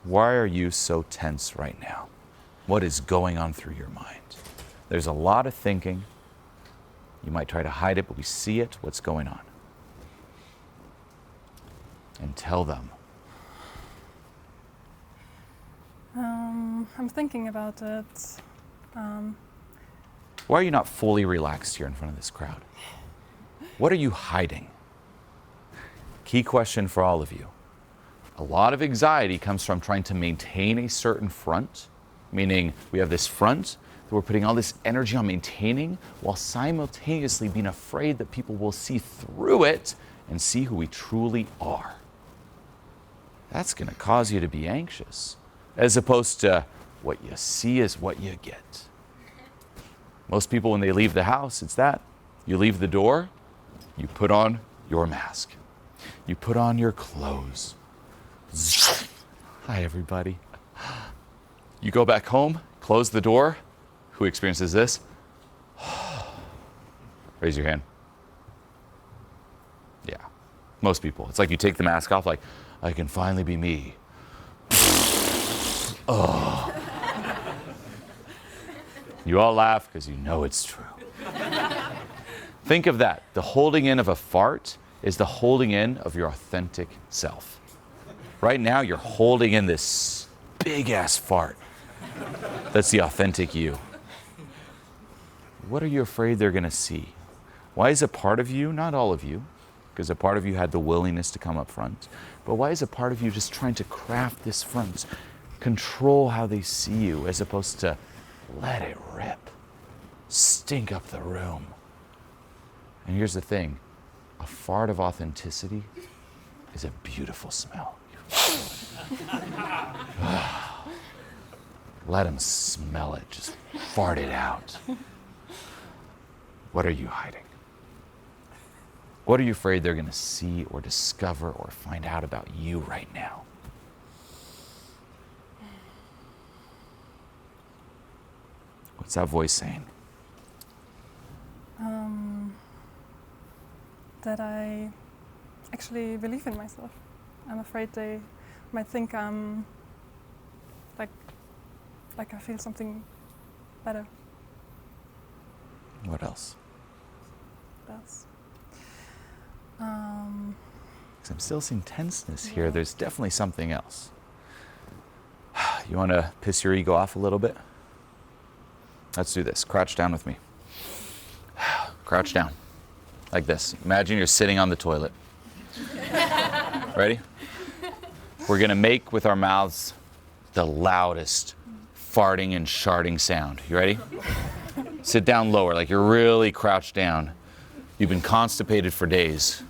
Why are you so tense right now? What is going on through your mind? There's a lot of thinking. You might try to hide it, but we see it, what's going on. And tell them. I'm thinking about it. Why are you not fully relaxed here in front of this crowd? What are you hiding? Key question for all of you. A lot of anxiety comes from trying to maintain a certain front, meaning we have this front that we're putting all this energy on maintaining while simultaneously being afraid that people will see through it and see who we truly are. That's going to cause you to be anxious, as opposed to what you see is what you get. Most people, when they leave the house, it's that. You leave the door, you put on your mask. You put on your clothes. Hi, everybody. You go back home, close the door. Who experiences this? Raise your hand. Yeah, most people. It's like you take the mask off, like, I can finally be me. Oh. You all laugh because you know it's true. Think of that. The holding in of a fart is the holding in of your authentic self. Right now, you're holding in this big-ass fart. That's the authentic you. What are you afraid they're going to see? Why is a part of you, not all of you, because a part of you had the willingness to come up front, but why is a part of you just trying to craft this front, control how they see you, as opposed to let it rip, stink up the room? And here's the thing, a fart of authenticity is a beautiful smell. Let them smell it, just fart it out. What are you hiding? What are you afraid they're going to see or discover or find out about you right now? What's that voice saying? That I actually believe in myself. I'm afraid they might think I'm like I feel something better. What else? That's 'Cause I'm still seeing tenseness here. There's definitely something else. You want to piss your ego off a little bit? Let's do this. Crouch down with me. Crouch down. Like this. Imagine you're sitting on the toilet. Ready? We're going to make with our mouths the loudest farting and sharting sound. You ready? Sit down lower, like you're really crouched down. You've been constipated for days.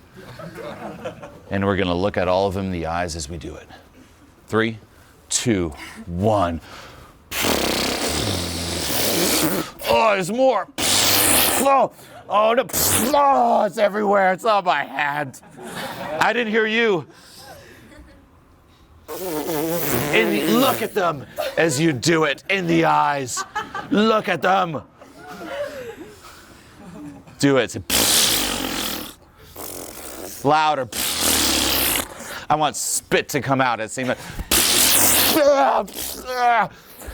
And we're going to look at all of them in the eyes as we do it. 3, 2, 1. Oh, there's more. Oh, oh no. Oh, it's everywhere. It's on my hand. I didn't hear you. Look at them as you do it in the eyes. Look at them. Do it. Louder. I want spit to come out. It seems like.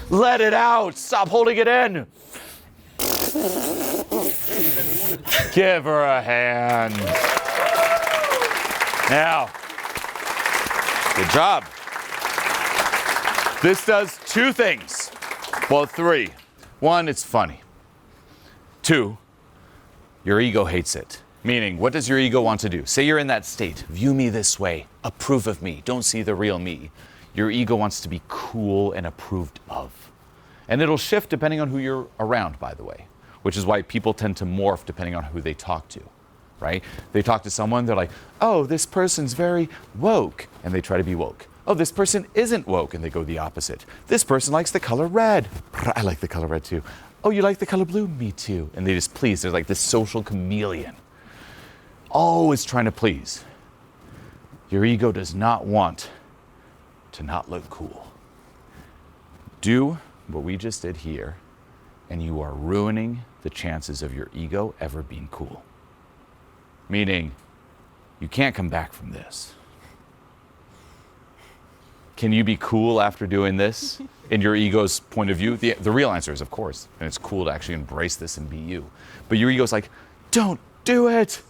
Let it out. Stop holding it in. Give her a hand. Now, good job. This does 2 things. Well, 3. 1, it's funny. 2, your ego hates it. Meaning, what does your ego want to do? Say you're in that state. View me this way. Approve of me. Don't see the real me. Your ego wants to be cool and approved of. And it'll shift depending on who you're around, by the way, which is why people tend to morph depending on who they talk to, right? They talk to someone, they're like, oh, this person's very woke, and they try to be woke. Oh, this person isn't woke, and they go the opposite. This person likes the color red. I like the color red too. Oh, you like the color blue? Me too. And they just please. They're like this social chameleon. Always trying to please. Your ego does not want to not look cool. Do what we just did here, and you are ruining the chances of your ego ever being cool. Meaning, you can't come back from this. can you be cool after doing this? In your ego's point of view, the real answer is of course, and it's cool to actually embrace this and be you. But your ego's like, don't do it.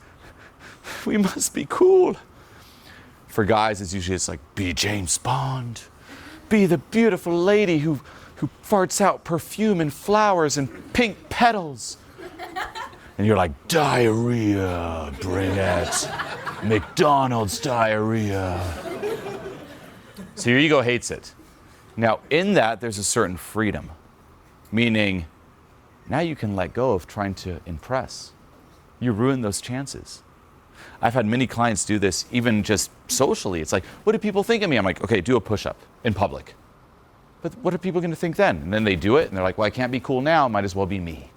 We must be cool. For guys, it's usually like, be James Bond. Be the beautiful lady who farts out perfume and flowers and pink petals. And you're like, diarrhea, bring it. McDonald's diarrhea. So your ego hates it. Now, in that, there's a certain freedom, meaning now you can let go of trying to impress. You ruin those chances. I've had many clients do this, even just socially. It's like, what do people think of me? I'm like, okay, do a push-up in public. But what are people going to think then? And then they do it, and they're like, well, I can't be cool now. Might as well be me.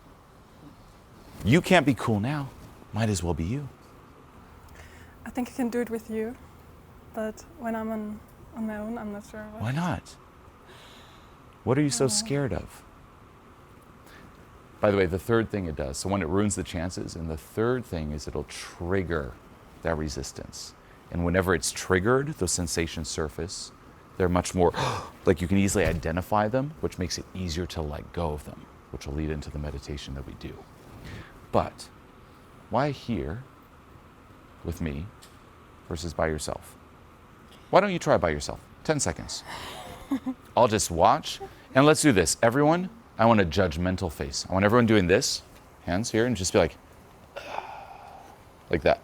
You can't be cool now. Might as well be you. I think I can do it with you, but when I'm on my own, I'm not sure. Why not? What are you so scared of? By the way, the third thing it does, so when it ruins the chances, and the third thing is it'll trigger that resistance. And whenever it's triggered, those sensations surface. They're much more, like you can easily identify them, which makes it easier to let go of them, which will lead into the meditation that we do. But why here with me versus by yourself? Why don't you try by yourself? 10 seconds. I'll just watch, and let's do this. Everyone, I want a judgmental face. I want everyone doing this, hands here, and just be like that.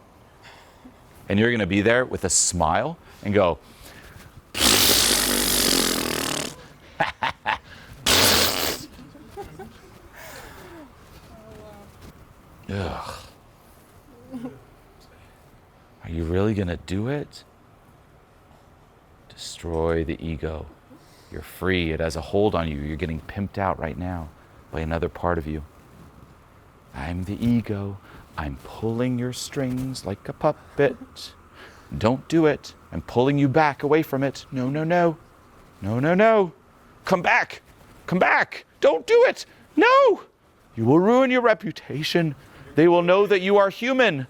And you're gonna be there with a smile and go, ugh. Are you really gonna do it? Destroy the ego. You're free. It has a hold on you. You're getting pimped out right now by another part of you. I'm the ego. I'm pulling your strings like a puppet. Don't do it. I'm pulling you back away from it. No, no, no. No, no, no. Come back. Come back. Don't do it. No. You will ruin your reputation. They will know that you are human.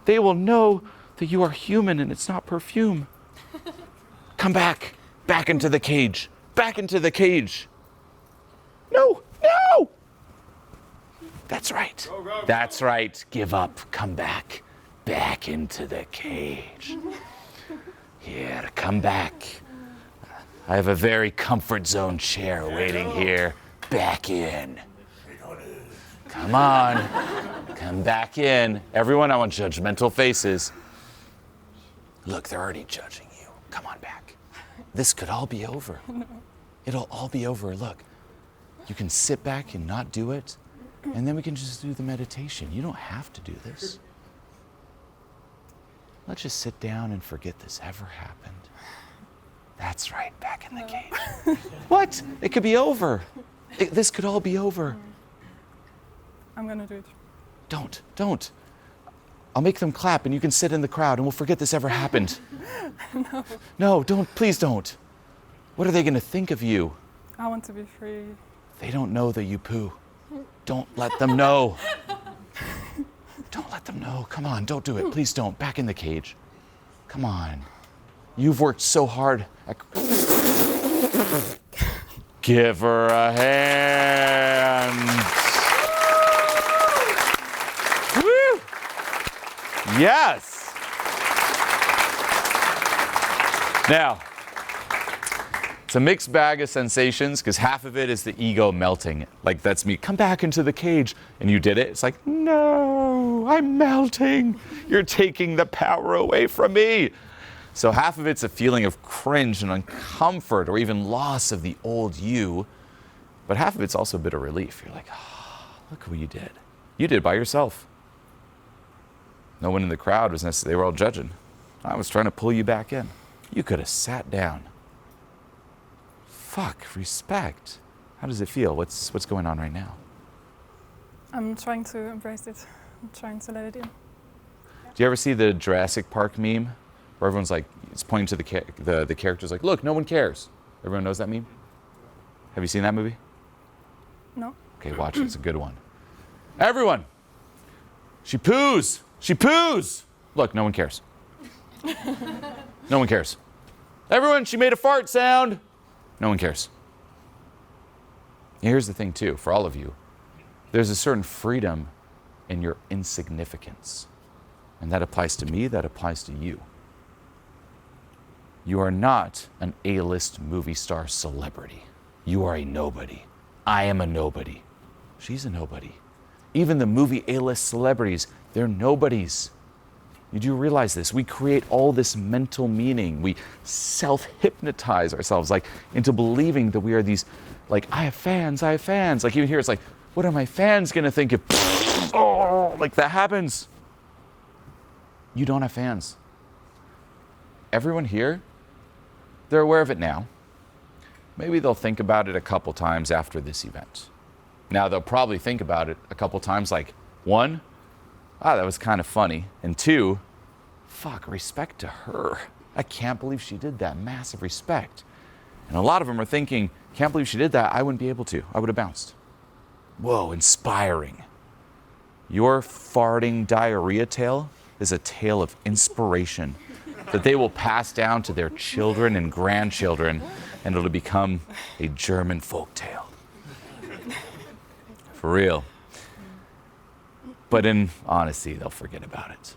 They will know that you are human and it's not perfume. Come back. Back into the cage. Back into the cage. No, no. That's right. Go, go, go. That's right. Give up. Come back. Back into the cage. Here, come back. I have a very comfort zone chair waiting here. Back in. Come on. Come back in. Everyone, I want judgmental faces. Look, they're already judging you. Come on back. This could all be over. It'll all be over. Look, you can sit back and not do it, and then we can just do the meditation. You don't have to do this. Let's just sit down and forget this ever happened. That's right, back in the cage. What? It could be over. This could all be over. I'm gonna do it. Don't. I'll make them clap and you can sit in the crowd and we'll forget this ever happened. No. No, don't, please don't. What are they gonna think of you? I want to be free. They don't know that you poo. Don't let them know. Don't let them know. Come on, don't do it. Please don't. Back in the cage. Come on. You've worked so hard. Give her a hand. Woo! Yes. Now, it's a mixed bag of sensations because half of it is the ego melting. Like that's me, come back into the cage. And you did it. It's like, no, I'm melting. You're taking the power away from me. So half of it's a feeling of cringe and uncomfort or even loss of the old you. But half of it's also a bit of relief. You're like, oh, look what you did. You did it by yourself. No one in the crowd was necessarily, they were all judging. I was trying to pull you back in. You could have sat down. Fuck, respect. How does it feel? What's going on right now? I'm trying to embrace it. I'm trying to let it in. Do you ever see the Jurassic Park meme? Where everyone's like, it's pointing to the characters like, look, no one cares. Everyone knows that meme? Have you seen that movie? No. Okay, watch it. It's a good one. Everyone! She poos! She poos! Look, no one cares. No one cares. Everyone, she made a fart sound. No one cares. Here's the thing too, for all of you. There's a certain freedom in your insignificance. And that applies to me, that applies to you. You are not an A-list movie star celebrity. You are a nobody. I am a nobody. She's a nobody. Even the movie A-list celebrities, they're nobodies. You do realize this. We create all this mental meaning. We self-hypnotize ourselves like into believing that we are these, like, I have fans, I have fans. Like even here, it's like, what are my fans gonna think if, oh, like that happens? You don't have fans. Everyone here, they're aware of it now. Maybe they'll think about it a couple times after this event. Now they'll probably think about it a couple times like, one, that was kind of funny. And two, fuck, respect to her. I can't believe she did that. Massive respect. And a lot of them are thinking, can't believe she did that. I wouldn't be able to. I would have bounced. Whoa, inspiring. Your farting diarrhea tale is a tale of inspiration that they will pass down to their children and grandchildren, and it'll become a German folk tale. For real. But in honesty, they'll forget about it.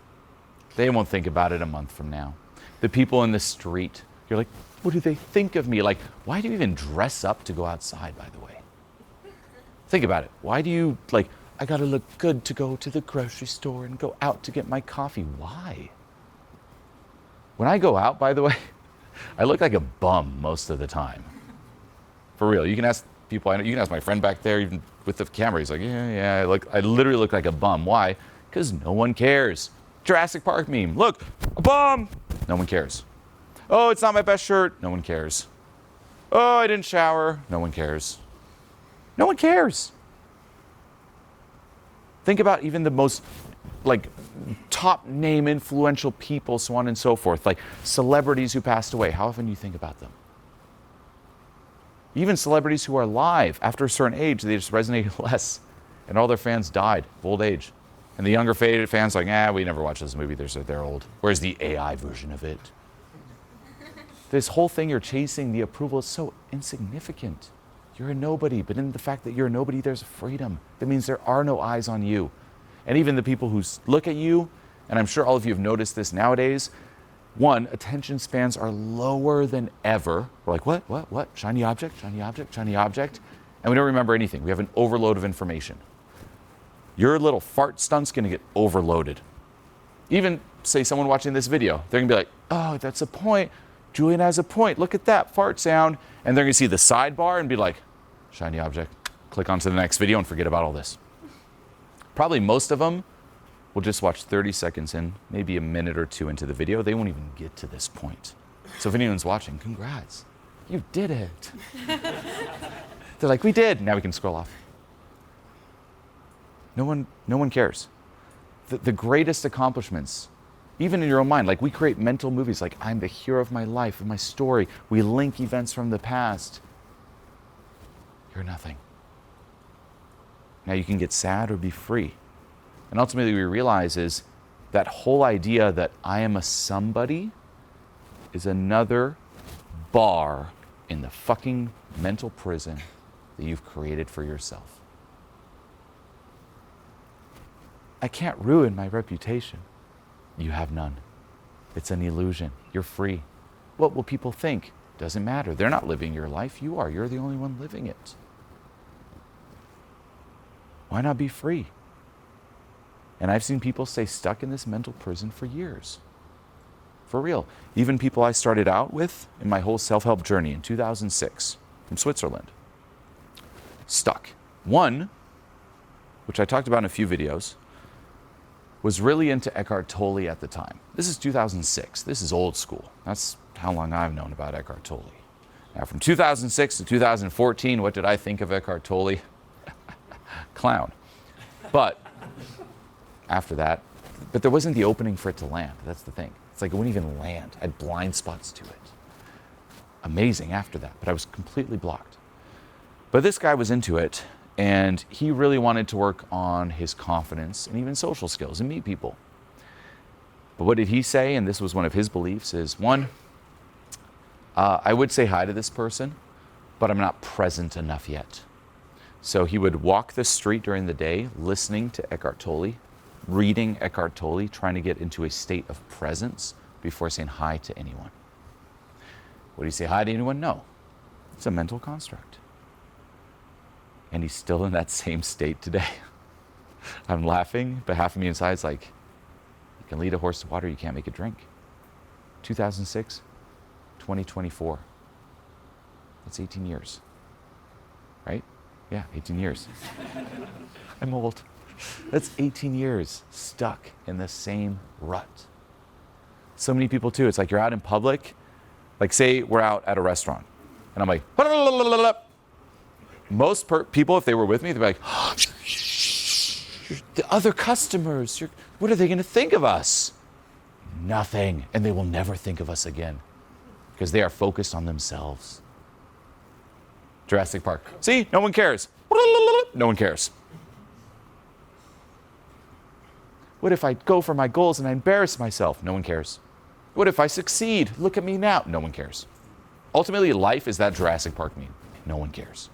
They won't think about it a month from now. The people in the street, you're like, what do they think of me? Like, why do you even dress up to go outside, by the way? Think about it. Why do you, like, I gotta look good to go to the grocery store and go out to get my coffee? Why? When I go out, by the way, I look like a bum most of the time. For real. You can ask people I know, you can ask my friend back there, even with the camera, he's like, yeah, I literally look like a bum. Why? Because no one cares. Jurassic Park meme, look, a bum. No one cares. Oh, it's not my best shirt. No one cares. Oh, I didn't shower. No one cares. No one cares. Think about even the most, like, top name influential people, so on and so forth, like celebrities who passed away. How often do you think about them? Even celebrities who are alive, after a certain age, they just resonate less. And all their fans died of old age. And the younger fans like, we never watched this movie, they're old. Where's the AI version of it? This whole thing you're chasing, the approval, is so insignificant. You're a nobody, but in the fact that you're a nobody, there's freedom. That means there are no eyes on you. And even the people who look at you, and I'm sure all of you have noticed this nowadays, one, attention spans are lower than ever. We're like, what? Shiny object, shiny object, shiny object. And we don't remember anything. We have an overload of information. Your little fart stunt's gonna get overloaded. Even, say, someone watching this video, they're gonna be like, oh, that's a point. Julien has a point. Look at that fart sound. And they're gonna see the sidebar and be like, shiny object. Click onto the next video and forget about all this. Probably most of them will just watch 30 seconds in, maybe a minute or two into the video. They won't even get to this point. So if anyone's watching, congrats. You did it. They're like, we did. Now we can scroll off. No one cares. The greatest accomplishments, even in your own mind, like we create mental movies like I'm the hero of my life, of my story. We link events from the past. You're nothing. Now you can get sad or be free. And ultimately we realize is that whole idea that I am a somebody is another bar in the fucking mental prison that you've created for yourself. I can't ruin my reputation. You have none. It's an illusion. You're free. What will people think? Doesn't matter. They're not living your life. You are. You're the only one living it. Why not be free? And I've seen people stay stuck in this mental prison for years. For real. Even people I started out with in my whole self-help journey in 2006 from Switzerland. Stuck. One, which I talked about in a few videos, was really into Eckhart Tolle at the time. This is 2006. This is old school. That's how long I've known about Eckhart Tolle. Now from 2006 to 2014, what did I think of Eckhart Tolle? Clown. But after that, but there wasn't the opening for it to land. That's the thing. It's like it wouldn't even land. I had blind spots to it. Amazing after that, but I was completely blocked. But this guy was into it, and he really wanted to work on his confidence and even social skills and meet people. But what did he say? And this was one of his beliefs is, one, I would say hi to this person, but I'm not present enough yet. So he would walk the street during the day, listening to Eckhart Tolle, reading Eckhart Tolle, trying to get into a state of presence before saying hi to anyone. Would he say hi to anyone? No. It's a mental construct. And he's still in that same state today. I'm laughing, but half of me inside is like, you can lead a horse to water, you can't make it drink. 2006, 2024. That's 18 years. Right? Yeah, 18 years. I'm old. That's 18 years stuck in the same rut. So many people too, it's like you're out in public, like say we're out at a restaurant, and I'm like, most people, if they were with me, they'd be like, the other customers, what are they going to think of us? Nothing, and they will never think of us again because they are focused on themselves. Jurassic Park. See, no one cares. No one cares. What if I go for my goals and I embarrass myself? No one cares. What if I succeed? Look at me now. No one cares. Ultimately, life is that Jurassic Park meme. No one cares.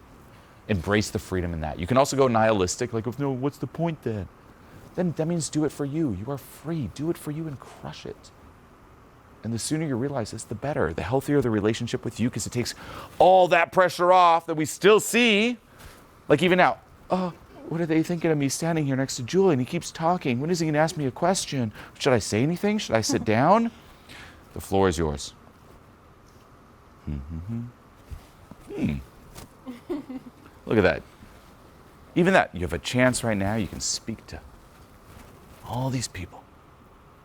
Embrace the freedom in that. You can also go nihilistic, like, no, what's the point then? Then that means do it for you. You are free. Do it for you and crush it. And the sooner you realize this, the better. The healthier the relationship with you, because it takes all that pressure off that we still see. Like even now, oh, what are they thinking of me standing here next to Julien? He keeps talking. When is he going to ask me a question? Should I say anything? Should I sit down? The floor is yours. Look at that. Even that, you have a chance right now, you can speak to all these people.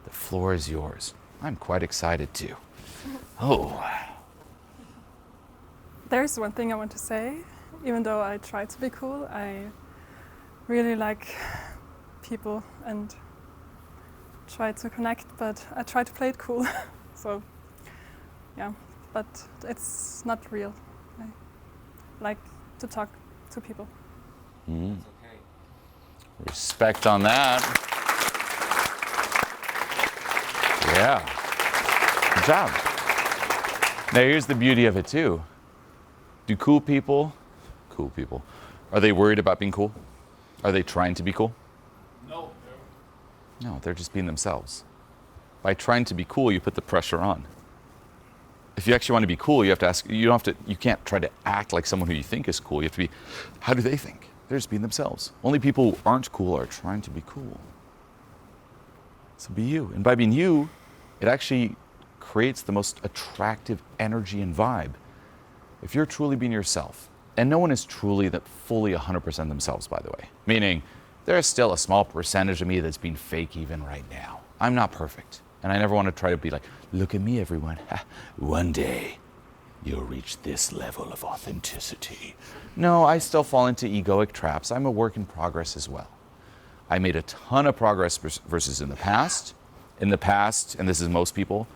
The floor is yours. I'm quite excited too. Oh. There's one thing I want to say. Even though I try to be cool, I really like people and try to connect, but I try to play it cool. So, yeah, but it's not real. I like to talk to people. Mm. Respect on that. Yeah. Good job. Now here's the beauty of it too. Do cool people, are they worried about being cool? Are they trying to be cool? No. No, they're just being themselves. By trying to be cool, you put the pressure on. If you actually want to be cool, you have to ask, you can't try to act like someone who you think is cool. You have to be, how do they think? They're just being themselves. Only people who aren't cool are trying to be cool. So be you. And by being you, it actually creates the most attractive energy and vibe. If you're truly being yourself, and no one is truly that fully 100% themselves, by the way, meaning there is still a small percentage of me that's being fake even right now. I'm not perfect. And I never want to try to be like, look at me, everyone. One day, you'll reach this level of authenticity. No, I still fall into egoic traps. I'm a work in progress as well. I made a ton of progress versus in the past. In the past, and this is most people,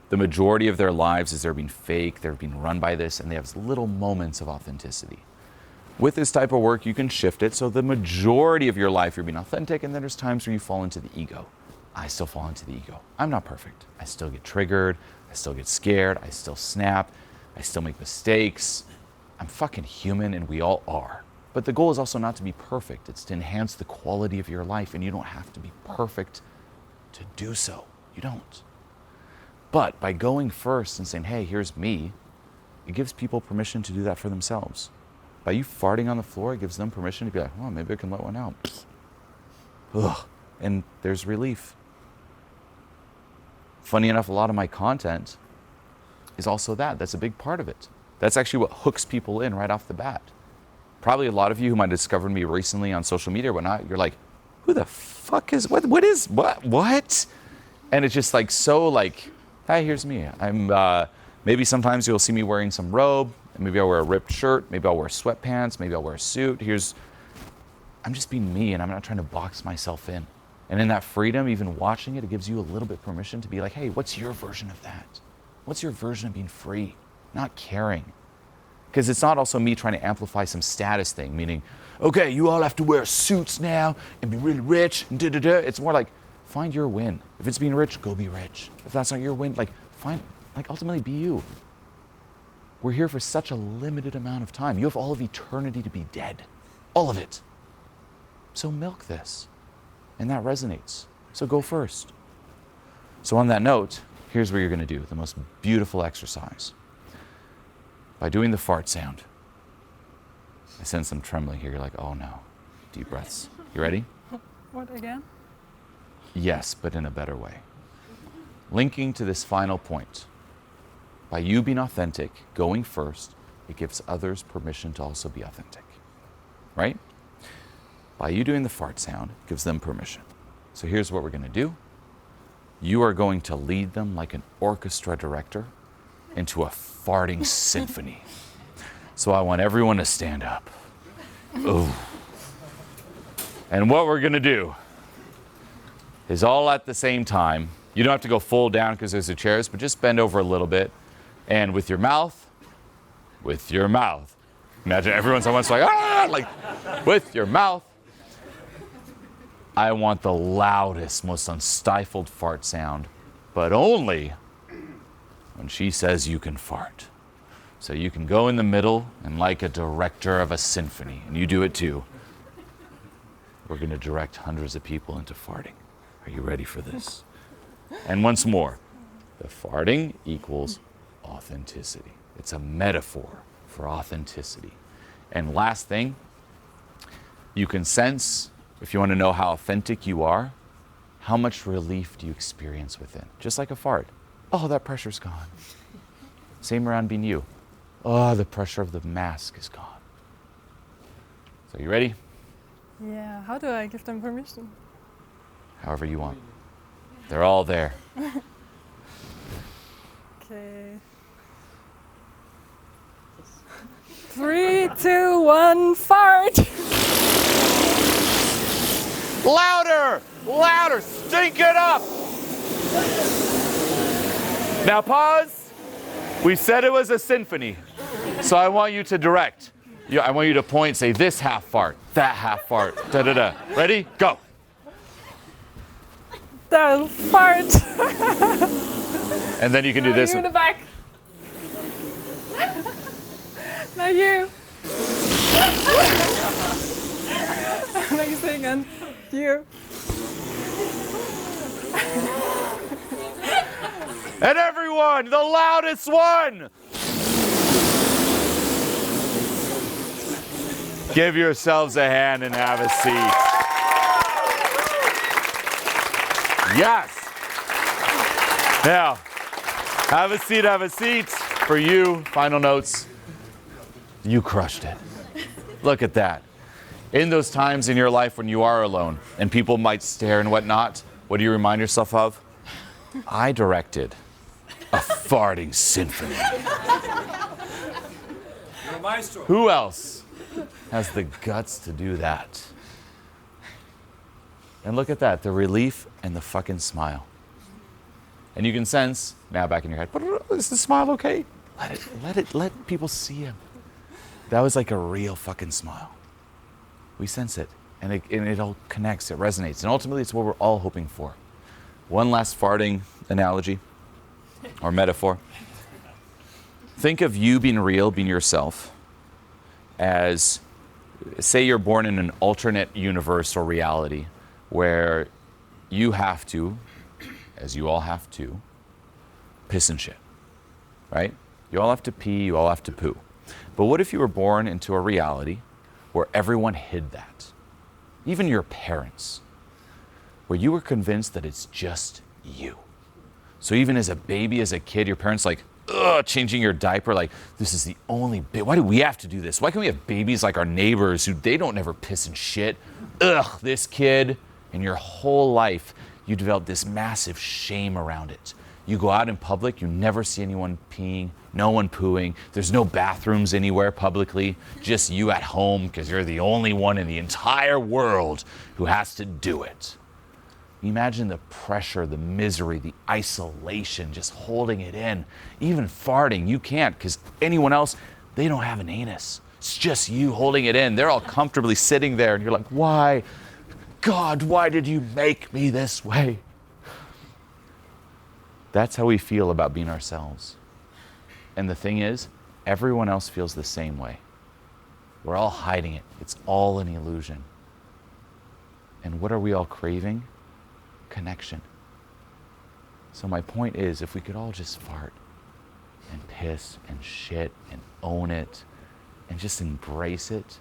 the majority of their lives is they're being fake, they're being run by this, and they have little moments of authenticity. With this type of work, you can shift it, so the majority of your life you're being authentic, and then there's times where you fall into the ego. I still fall into the ego. I'm not perfect. I still get triggered, I still get scared, I still snap, I still make mistakes. I'm fucking human, and we all are. But the goal is also not to be perfect. It's to enhance the quality of your life, and you don't have to be perfect to do so. You don't. But by going first and saying, hey, here's me, it gives people permission to do that for themselves. By you farting on the floor, it gives them permission to be like, oh, maybe I can let one out. Ugh. And there's relief. Funny enough, a lot of my content is also that. That's a big part of it. That's actually what hooks people in right off the bat. Probably a lot of you who might have discovered me recently on social media or whatnot, you're like, who the fuck is, what? And it's just like, so like, hi, here's me. I'm, maybe sometimes you'll see me wearing some robe, and maybe I'll wear a ripped shirt, maybe I'll wear sweatpants, maybe I'll wear a suit. I'm just being me, and I'm not trying to box myself in. And in that freedom, even watching it, it gives you a little bit of permission to be like, hey, what's your version of that? What's your version of being free? Not caring. Because it's not also me trying to amplify some status thing, meaning, okay, you all have to wear suits now and be really rich, and da-da-da. It's more like, find your win. If it's being rich, go be rich. If that's not your win, ultimately be you. We're here for such a limited amount of time. You have all of eternity to be dead. All of it. So milk this. And that resonates. So go first. So on that note, here's what you're going to do. The most beautiful exercise. By doing the fart sound. I sense some trembling here. You're like, oh no. Deep breaths. You ready? What again? Yes, but in a better way. Linking to this final point. By you being authentic, going first, it gives others permission to also be authentic. Right? By you doing the fart sound, it gives them permission. So here's what we're going to do. You are going to lead them like an orchestra director into a farting symphony. So I want everyone to stand up. Ooh. And what we're going to do is all at the same time. You don't have to go full down because there's the chairs, but just bend over a little bit. And with your mouth, imagine everyone's almost like, ah, like with your mouth. I want the loudest, most unstifled fart sound, but only when she says you can fart. So you can go in the middle and like a director of a symphony, and you do it too. We're going to direct hundreds of people into farting. Are you ready for this? And once more, the farting equals authenticity. It's a metaphor for authenticity. And last thing, you can sense, if you want to know how authentic you are, how much relief do you experience within? Just like a fart. Oh, that pressure's gone. Same around being you. Oh, the pressure of the mask is gone. So you ready? Yeah, how do I give them permission? However you want. They're all there. Okay. 3, 2, 1, fart! Louder! Louder! Stink it up! Now pause. We said it was a symphony. So I want you to direct. I want you to point, say this half fart, that half fart, da da da. Ready? Go. The fart! And then you can do this. You in the back. Now you. Amazing, and you. And everyone, the loudest one. Give yourselves a hand and have a seat. Yes. Now, have a seat, have a seat. For you, final notes. You crushed it. Look at that. In those times in your life when you are alone and people might stare and whatnot, what do you remind yourself of? I directed a farting symphony. Who else has the guts to do that? And look at that, the relief and the fucking smile. And you can sense, now back in your head, is the smile okay? Let people see him. That was like a real fucking smile. We sense it, and it all connects, it resonates, and ultimately it's what we're all hoping for. One last farting analogy, or metaphor. Think of you being real, being yourself, as, say you're born in an alternate universe or reality, where you have to, as you all have to, piss and shit, right? You all have to pee, you all have to poo. But what if you were born into a reality where everyone hid that? Even your parents, where you were convinced that it's just you. So even as a baby, as a kid, your parents like, ugh, changing your diaper, like, this is the only bit, why do we have to do this? Why can't we have babies like our neighbors who they don't never piss and shit? Ugh, this kid, and your whole life, you develop this massive shame around it. You go out in public, you never see anyone peeing, no one pooing, there's no bathrooms anywhere publicly, just you at home because you're the only one in the entire world who has to do it. Imagine the pressure, the misery, the isolation, just holding it in. Even farting, you can't because anyone else, they don't have an anus. It's just you holding it in. They're all comfortably sitting there and you're like, why? God, why did you make me this way? That's how we feel about being ourselves. And the thing is, everyone else feels the same way. We're all hiding it. It's all an illusion. And what are we all craving? Connection. So my point is, if we could all just fart and piss and shit and own it and just embrace it,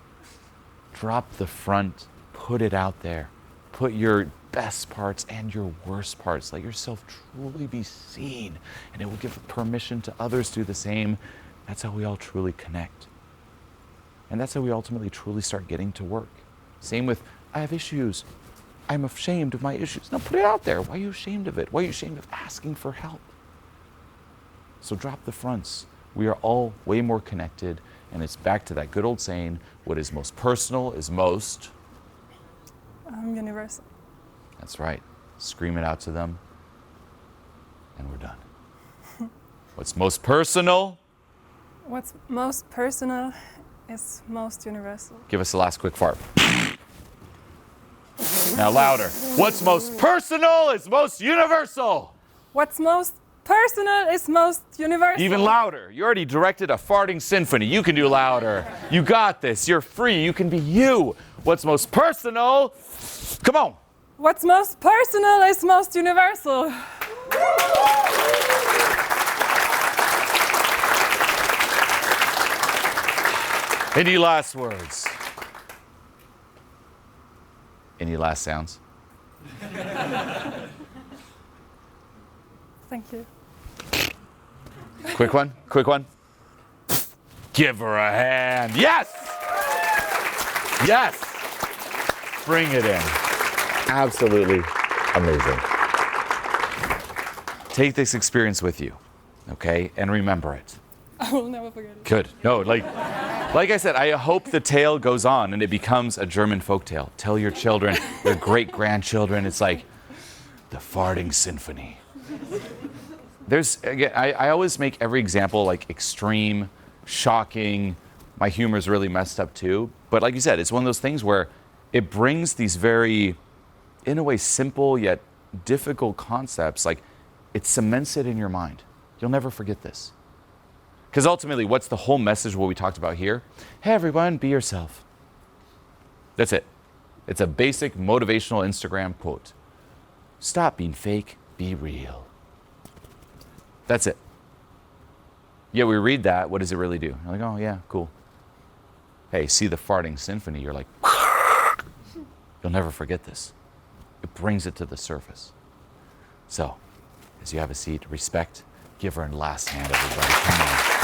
drop the front, put it out there, put your best parts and your worst parts, let yourself truly be seen, and it will give permission to others to do the same. That's how we all truly connect. And that's how we ultimately truly start getting to work. Same with, I have issues. I'm ashamed of my issues. No, put it out there. Why are you ashamed of it? Why are you ashamed of asking for help? So drop the fronts. We are all way more connected, and it's back to that good old saying, what is most personal is most universal. That's right. Scream it out to them, and we're done. What's most personal? What's most personal is most universal. Give us the last quick fart. Now louder. What's most personal is most universal. What's most personal is most universal. Even louder. You already directed a farting symphony. You can do louder. You got this. You're free. You can be you. What's most personal? Come on. What's most personal is most universal. Any last words? Any last sounds? Thank you. Quick one? Quick one? Give her a hand. Yes! Yes! Bring it in. Absolutely amazing. Take this experience with you, okay? And remember it. I will never forget it. Good. No, like I said, I hope the tale goes on and it becomes a German folktale. Tell your children, your great-grandchildren, it's like the farting symphony. There's, again, I always make every example like extreme, shocking. My humor's really messed up too. But like you said, it's one of those things where it brings these very, in a way, simple yet difficult concepts. Like, it cements it in your mind. You'll never forget this. Because ultimately, what's the whole message of what we talked about here? Hey everyone, be yourself. That's it. It's a basic motivational Instagram quote. Stop being fake, be real. That's it. Yeah, we read that, what does it really do? You're like, oh yeah, cool. Hey, see the farting symphony, you're like, you'll never forget this. It brings it to the surface. So, as you have a seat, respect, give her a last hand, everybody. Come on.